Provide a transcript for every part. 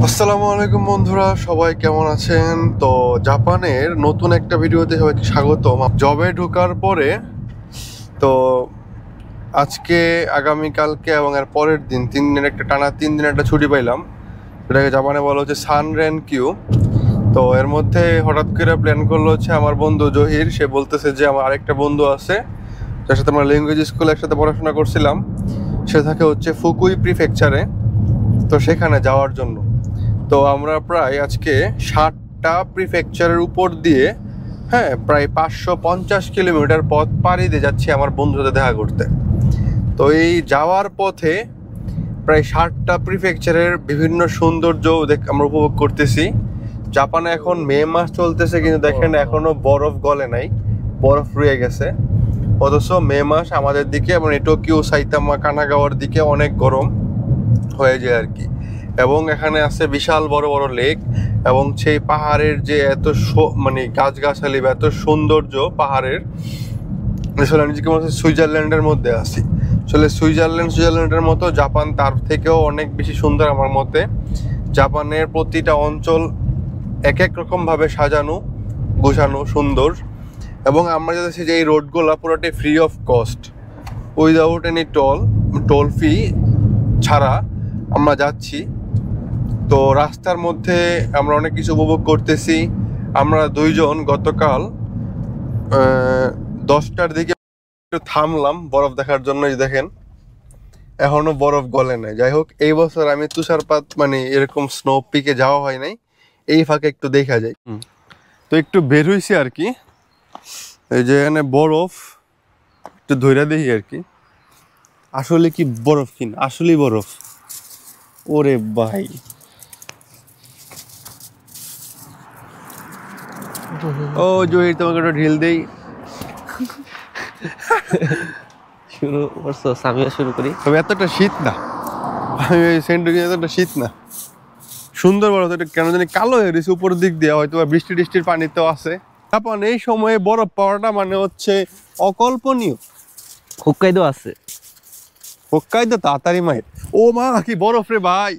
আসসালামু আলাইকুম বন্ধুরা, সবাই কেমন আছেন? তো জাপানের নতুন একটা ভিডিওতে সবাইকে স্বাগতম। জবে ঢোকার পরে তো আজকে, আগামীকালকে এবং এর পরের দিন 3 দিনের একটা টানা 3 দিনের একটা ছুটি পাইলাম, যেটাকে জাপানে বলা হচ্ছে সানরেন কিউ। তো এর মধ্যে হঠাৎ করে প্ল্যান করলো হচ্ছে আমার বন্ধু জহির। সে বলতেছে যে আমার আরেকটা বন্ধু আছে যার সাথে আমরা ল্যাঙ্গুয়েজ স্কুলে একসাথে পড়াশোনা করছিলাম, সে থাকে হচ্ছে ফুকুই প্রিফেকচারে, তো সেখানে যাওয়ার জন্য। তো আমরা প্রায় আজকে 60টা প্রিফেকচারের উপর দিয়ে, হ্যাঁ, প্রায় 550 কিলোমিটার পথ পাড়ি দিয়ে যাচ্ছি আমার বন্ধুর সাথে দেখা করতে। তো এই যাওয়ার পথে প্রায় 60টা প্রিফেকচারের বিভিন্ন সৌন্দর্য আমরা উপভোগ করতেছি। জাপানে এখন মে মাস চলতেছে, কিন্তু দেখেন এখনো বরফ গলে নাই, বরফ রয়ে গেছে। অথচ মে মাস আমাদের দিকে মানে টোকিও, সাইতামা, কানাগাওয়ার দিকে অনেক গরম হয়ে যায় আর কি। এবং এখানে আছে বিশাল বড় বড় লেক, এবং সেই পাহাড়ের যে এত মানে গাছগাছালি বা এত সৌন্দর্য পাহাড়ের, আসলে আমি নিজেকে মনে হচ্ছে সুইজারল্যান্ডের মধ্যে আছি। আসলে সুইজারল্যান্ডের মতো জাপান তার থেকেও অনেক বেশি সুন্দর আমার মতে। জাপানের প্রতিটা অঞ্চল এক এক রকমভাবে সাজানো, গোছানো, সুন্দর। এবং আমরা যাচ্ছি যে এই রোডগুলো পুরোটাই free of cost, without any toll fee ছাড়া আমরা যাচ্ছি। তো রাস্তার মধ্যে আমরা অনেক কিছু উপভোগ করতেছি। আমরা দুইজন গতকাল 10টার দিকে থামলাম বরফ দেখার জন্য। দেখেন এখনো বরফ গলে নাই। যাই হোক, এই বছর আমি তুষারপাত মানে এরকম স্নো পিকে যাওয়া হয় নাই, এই ফাঁকে একটু দেখা যায়। তো একটু বের হইছি আর কি, এই যে এখানে বরফ একটু ধইরা দেখি আর কি, আসলে কি বরফ কিনা, আসলেই বরফ। ওরে ভাই, ও জহির, তোমাকে একটা ঢিল দেই। শুরু করছো, আমিও শুরু করি। তবে এতটা শীত না, আমি সেন্টুকি এতটা শীত না, সুন্দর বরফ। এটা কেন জানি কালো হয়ে গেছে উপরের দিক দিয়ে, হয়তো বৃষ্টি টিষ্টির পানিতেও আছে। জাপান এই সময়ে বরফ পাওয়াটা মানে হচ্ছে অকল্পনীয়। হোক্কাইদো আছে, হোক্কাইদো তাড়াতাড়ি মায়ের। ও মা, কি বরফ রে ভাই!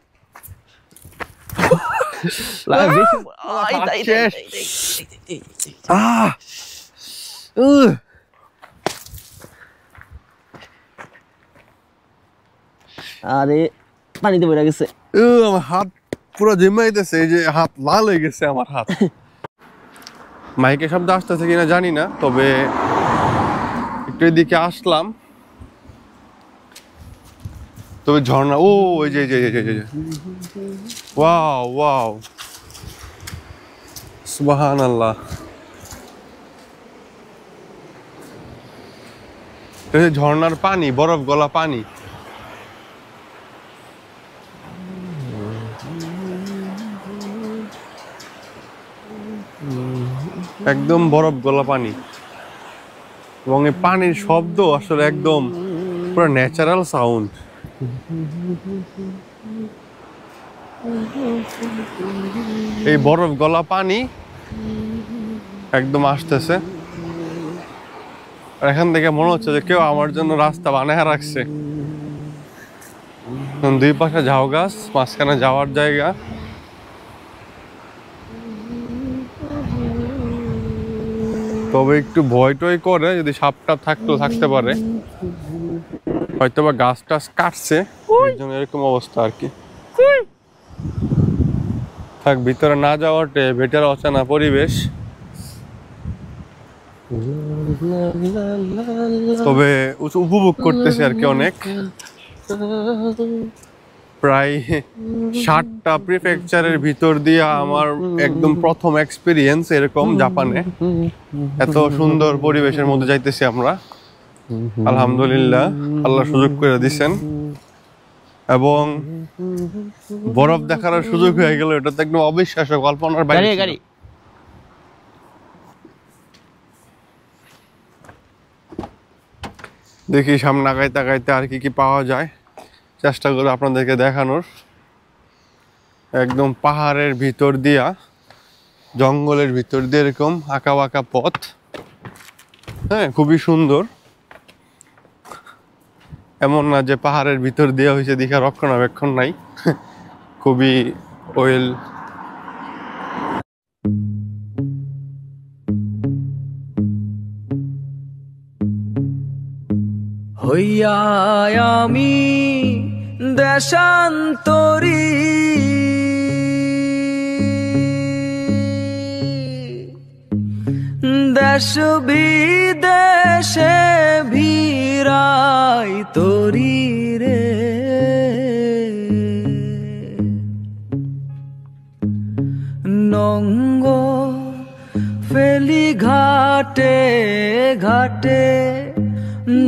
আরে পানিতে পড়ে গেছে। আমার হাত পুরো জিমাইতেছে, এই যে হাত লাল হয়ে গেছে আমার হাত। মাইকে শব্দ আসতেছে কিনা জানি না, তবে একটু এদিকে আসলাম। তবে ঝর্ণা, ও ওই যে ওয়াও ওয়াও, সুবহানাল্লাহ। ঝর্ণার পানি, বরফ গলা পানি, একদম বরফ গলা পানি। এবং এই পানির শব্দ আসলে একদম পুরো ন্যাচারাল সাউন্ড। এই বরফ গলা পানি একদম আসতেছে, আর এখান থেকে মনে হচ্ছে যে কেউ আমার জন্য রাস্তা বানায় রাখছে। দুই পাশে ঝাউ গাছ, মাঝখানে যাওয়ার জায়গা। তবে একটু ভয় টয় করে, যদি সাপ টাপ থাকতে পারে, হয়তো বা গাছ টাছ কাটছে, এই জন্য এরকম অবস্থা আর কি। থাক, ভিতরে না যাওয়াতে বেটার, অচেনা পরিবেশ। তবে উপভোগ করতেছি আর কি অনেক। প্রায় 60টা প্রিফেকচারের ভিতর দিয়ে আমার একদম প্রথম এক্সপিরিয়েন্স এরকম জাপানে। এত সুন্দর পরিবেশের মধ্যে যাইতেছি আমরা, আলহামদুলিল্লাহ, আল্লাহ সুযোগ করে দিছেন। এবং বরফ দেখার সুযোগ হয়ে গেল, এটা তো একদম অবিশ্বাস্য, কল্পনার বাইরে। দেখি সামনে আগাইতে আগাইতে আর কি পাওয়া যায়, চেষ্টা করি আপনাদেরকে দেখানোর। একদম পাহাড়ের ভিতর দিয়া, জঙ্গলের ভিতর দিয়ে এরকম আঁকা বাঁকা পথ, হ্যাঁ, খুবই সুন্দর। এমন না যে পাহাড়ের ভিতর দিয়ে হয়েছে দেখে রক্ষণাবেক্ষণ নাই, খুবই অয়েল। হইয়া আমি দেশান্তরী দেশ বিদেশে ভিড়াই তরি রে নঙ্গ ফেলি ঘাটে ঘাটে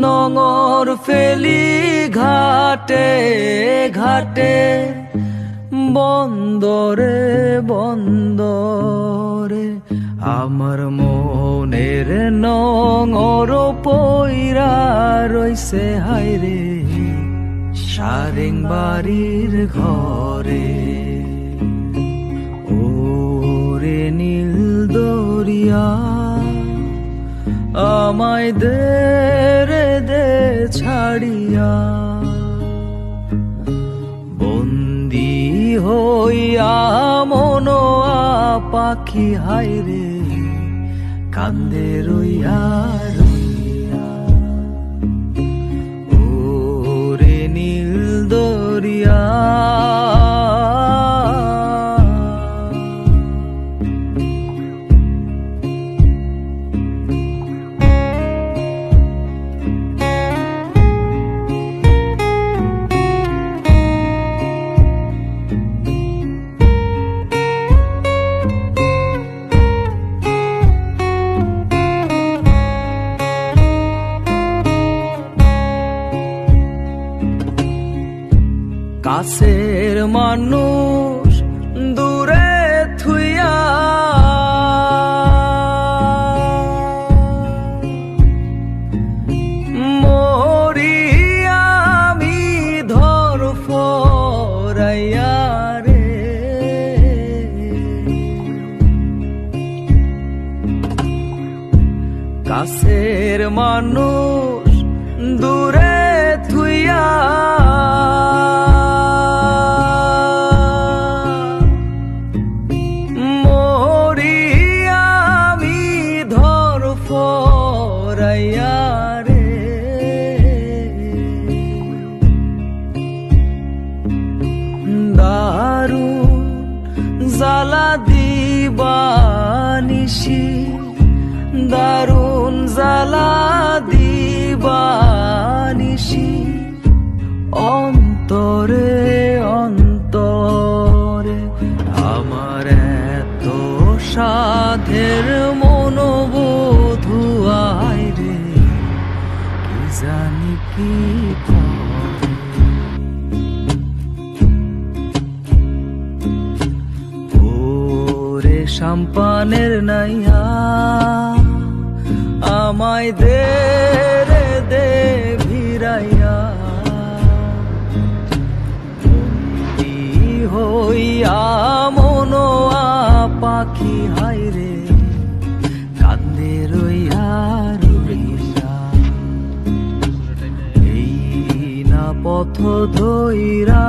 নঙর ফেলি ঘাটে ঘাটে বন্দরে বন্দরে আমার মনের নঙর পইরা রইছে হায়রে সারেং বাড়ির ঘরে ওরে নীল দরিয়া আমায় দে রে দে ছাড়িয়া বন্দি হইয়া মনোয়া পাখি হায়রে কান্দে রইয়া রইয়া ওরে নীল দরিয়া কাছের মানুষ দূরে থুইয়া মরি আমি ধর ফরাইয়া রে কাছের মানুষ দূরে থুইয়া জ্বালা দিবানিশি দারুণ জ্বালা দিবানিশি অন্তরে অন্তরে আমার এত সাধের মনোবোধ আইরে কি জানি কি সম্পানের নাইয়া আমায় দে রে দে ভিড়াইয়া বন্দি হইয়া মনোয়া পাখি হায়রে কান্দে রইয়া রইয়া এই না পথ ধইরা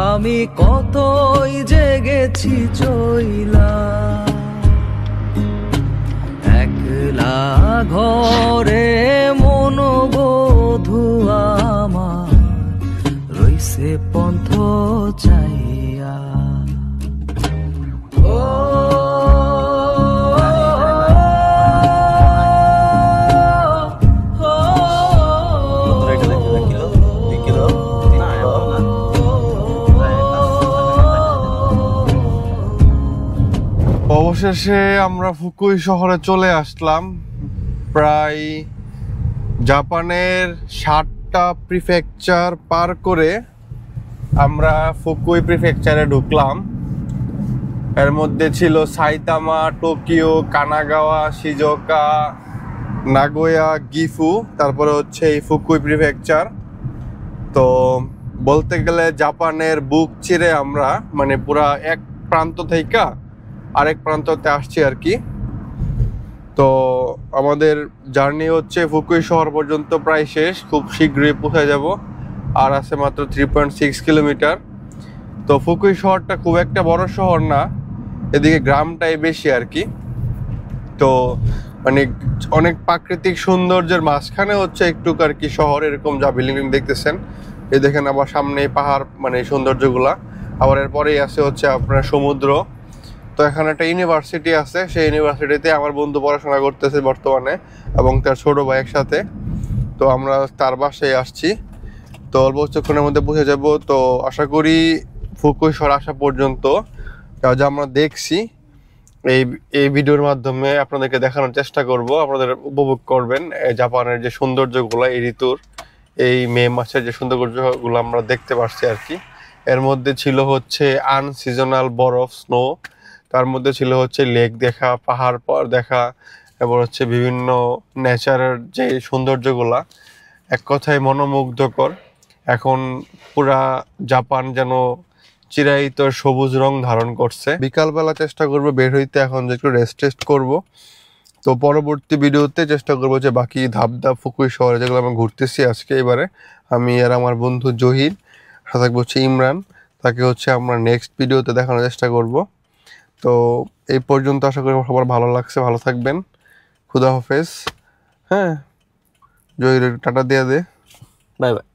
আমি কতই জেগেছি চইলা একলা ঘরে মনোবোধ আমার রইছে পন্থ চাইয়া ও অবশেষে আমরা ফুকুই শহরে চলে আসলাম। প্রায় জাপানের 7টা প্রিফেকচার পার করে আমরা ফুকুই প্রিফেকচারে ঢুকলাম। এর মধ্যে ছিল Saitama, Tokyo, Kanagawa, Shizuoka, Nagoya, Gifu, তারপরে হচ্ছে এই ফুকুই প্রিফেকচার। তো বলতে গেলে জাপানের বুক চিরে আমরা মানে পুরা এক প্রান্ত থেকে আরেক প্রান্ততে আসছি আর কি। তো আমাদের জার্নি হচ্ছে ফুকুই শহর পর্যন্ত প্রায় শেষ, খুব শীঘ্রই পৌঁছে যাব। আর আছে মাত্র 3.6 কিলোমিটার। তো ফুকুই শহরটা খুব একটা বড় শহর না, এদিকে গ্রামটাই বেশি আর কি। তো মানে অনেক প্রাকৃতিক সৌন্দর্যের মাঝখানে হচ্ছে একটু আর কি শহর, এরকম যা বিল্ডিং দেখতেছেন। এই দেখেন আবার সামনে পাহাড়, মানে সৌন্দর্যগুলা। আবার এরপরেই আছে হচ্ছে আপনার সমুদ্র। তো এখানে একটা ইউনিভার্সিটি আছে, সেই ইউনিভার্সিটিতে আমার বন্ধু পড়াশোনা করতেছে বর্তমানে, এবং তার ছোট ভাই একসাথে। তো আমরা তার বাসায় আসছি, তো অল্প কিছুক্ষণের মধ্যে পৌঁছে যাব। তো আশা করি ফুকুই শহর আসা পর্যন্ত যা আমরা দেখছি এই এই ভিডিওর মাধ্যমে আপনাদেরকে দেখানোর চেষ্টা করব, আপনাদের উপভোগ করবেন জাপানের যে সৌন্দর্যগুলো এই ঋতুর, এই মে মাসের যে সৌন্দর্যগুলো আমরা দেখতে পাচ্ছি আর কি। এর মধ্যে ছিল হচ্ছে আনসিজনাল বরফ, স্নো, তার মধ্যে ছিল হচ্ছে লেক দেখা, পাহাড় দেখা, এবার হচ্ছে বিভিন্ন নেচারের যে সৌন্দর্যগুলা, এক কথায় মনোমুগ্ধকর। এখন পুরা জাপান যেন চিরায়িত সবুজ রং ধারণ করছে। বিকালবেলা চেষ্টা করবো বের হইতে, এখন যে একটু রেস্ট টেস্ট করবো। তো পরবর্তী ভিডিওতে চেষ্টা করবো যে বাকি ধাপ ধাপ ফুকুই শহরে যেগুলো আমি ঘুরতেছি আজকে এবারে, আমি আর আমার বন্ধু জহির, সাথে থাকবো হচ্ছে ইমরান, তাকে হচ্ছে আমরা নেক্সট ভিডিওতে দেখানোর চেষ্টা করব। তো এই পর্যন্ত আশা করি সবার ভালো লাগছে, ভালো থাকবেন, খুদা হাফেজ। হ্যাঁ জহির টাটা দিয়ে দে। Bye bye.